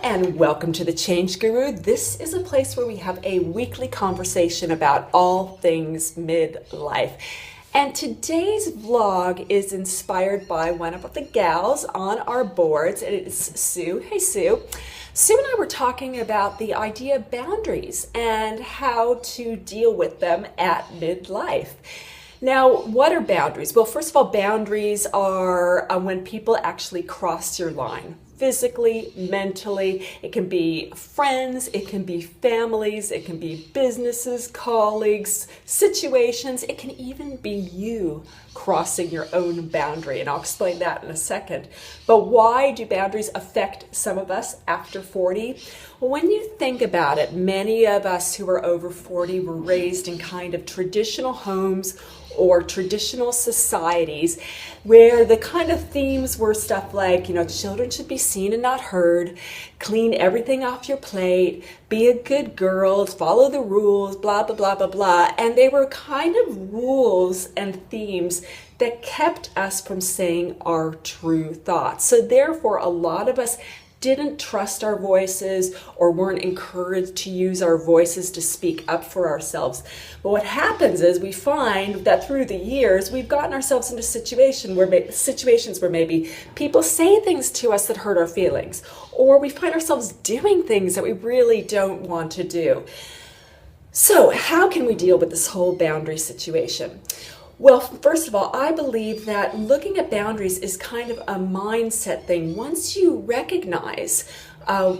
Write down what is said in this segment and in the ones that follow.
and welcome to the Change Guru. This is a place where we have a weekly conversation about all things midlife. And today's vlog is inspired by one of the gals on our boards, and it's Sue. Hey, Sue. Sue and I were talking about the idea of boundaries and how to deal with them at midlife. Now, what are boundaries? Well, first of all, boundaries are when people actually cross your line. Physically, mentally, it can be friends, it can be families, it can be businesses, colleagues, situations. It can even be you crossing your own boundary, and I'll explain that in a second. But why do boundaries affect some of us after 40? Well, when you think about it, many of us who are over 40 were raised in kind of traditional homes or traditional societies where the kind of themes were stuff like, children should be seen and not heard, clean everything off your plate, be a good girl, follow the rules, blah, blah, blah, blah, blah. And they were kind of rules and themes that kept us from saying our true thoughts. So therefore, a lot of us didn't trust our voices or weren't encouraged to use our voices to speak up for ourselves. But what happens is we find that through the years, we've gotten ourselves into situations where maybe people say things to us that hurt our feelings, or we find ourselves doing things that we really don't want to do. So how can we deal with this whole boundary situation? Well, first of all, I believe that looking at boundaries is kind of a mindset thing. Once you recognize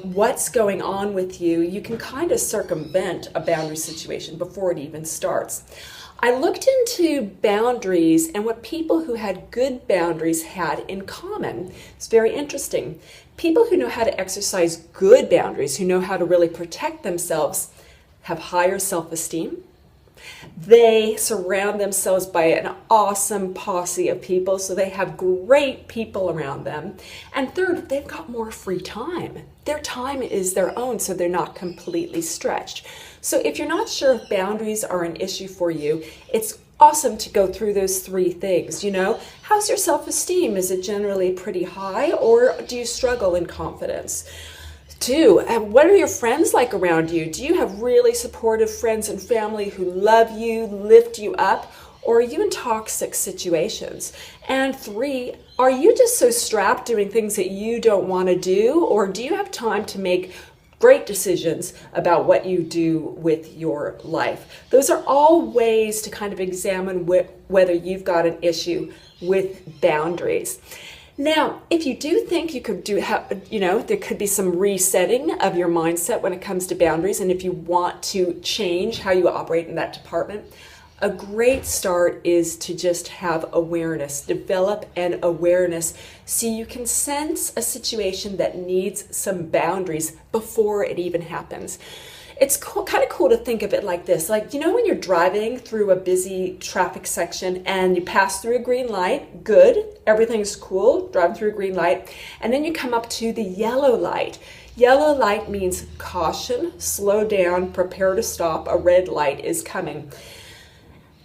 what's going on with you, you can kind of circumvent a boundary situation before it even starts. I looked into boundaries and what people who had good boundaries had in common. It's very interesting. People who know how to exercise good boundaries, who know how to really protect themselves, have higher self-esteem. They surround themselves by an awesome posse of people, so they have great people around them. And third, they've got more free time. Their time is their own, so they're not completely stretched. So if you're not sure if boundaries are an issue for you, it's awesome to go through those three things. How's your self-esteem? Is it generally pretty high, or do you struggle in confidence? 2, what are your friends like around you? Do you have really supportive friends and family who love you, lift you up, or are you in toxic situations? And 3, are you just so strapped doing things that you don't want to do, or do you have time to make great decisions about what you do with your life? Those are all ways to kind of examine whether you've got an issue with boundaries. Now, if you do think you could there could be some resetting of your mindset when it comes to boundaries, and if you want to change how you operate in that department, a great start is to just have awareness, develop an awareness so you can sense a situation that needs some boundaries before it even happens. It's kind of cool to think of it like this. When you're driving through a busy traffic section and you pass through a green light, good, everything's cool, driving through a green light, and then you come up to the yellow light. Yellow light means caution, slow down, prepare to stop, a red light is coming.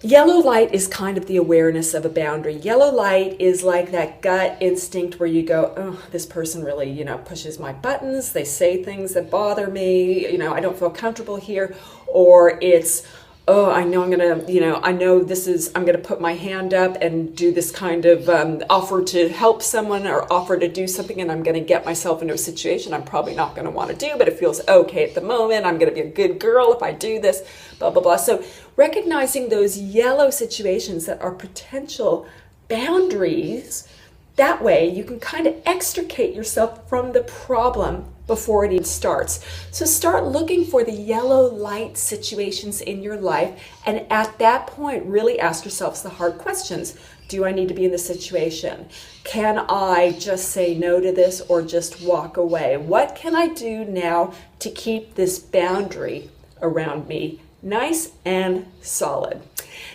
Yellow light is kind of the awareness of a boundary. Yellow light is like that gut instinct where you go, oh, this person really, pushes my buttons. They say things that bother me. I don't feel comfortable here. Or it's, oh, I know I'm going to, I'm going to put my hand up and do this kind of offer to help someone or offer to do something, and I'm going to get myself into a situation I'm probably not going to want to do, but it feels okay at the moment. I'm going to be a good girl if I do this, blah, blah, blah. So recognizing those yellow situations that are potential boundaries, that way you can kind of extricate yourself from the problem before it even starts. So start looking for the yellow light situations in your life, and at that point really ask yourselves the hard questions. Do I need to be in this situation? Can I just say no to this or just walk away? What can I do now to keep this boundary around me nice and solid?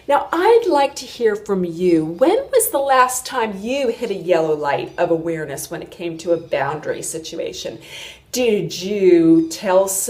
Now, I'd like to hear from you. When was the last time you hit a yellow light of awareness when it came to a boundary situation? Did you just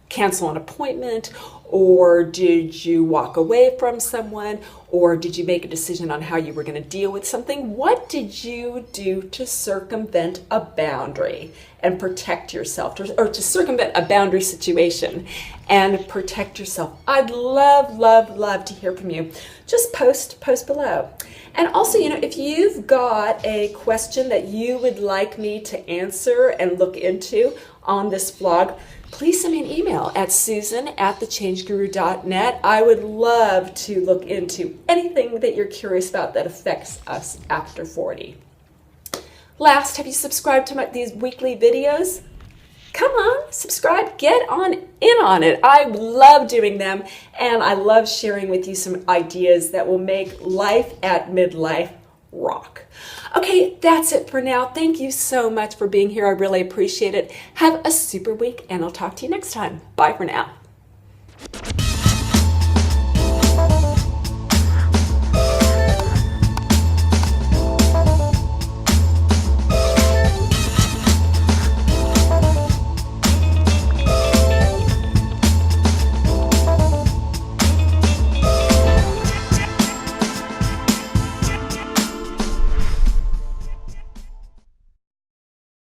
cancel an appointment, or did you walk away from someone, or did you make a decision on how you were going to deal with something? What did you do to circumvent a boundary and protect yourself, or to circumvent a boundary situation and protect yourself? I'd love, love, love to hear from you. Just post below. And also, if you've got a question that you would like me to answer and look into on this vlog, please send me an email at susan@thechangeguru.net. I would love to look into anything that you're curious about that affects us after 40. Last, have you subscribed to these weekly videos? Come on, subscribe, get on in on it. I love doing them, and I love sharing with you some ideas that will make life at midlife rock. Okay, that's it for now. Thank you so much for being here. I really appreciate it. Have a super week, and I'll talk to you next time. Bye for now.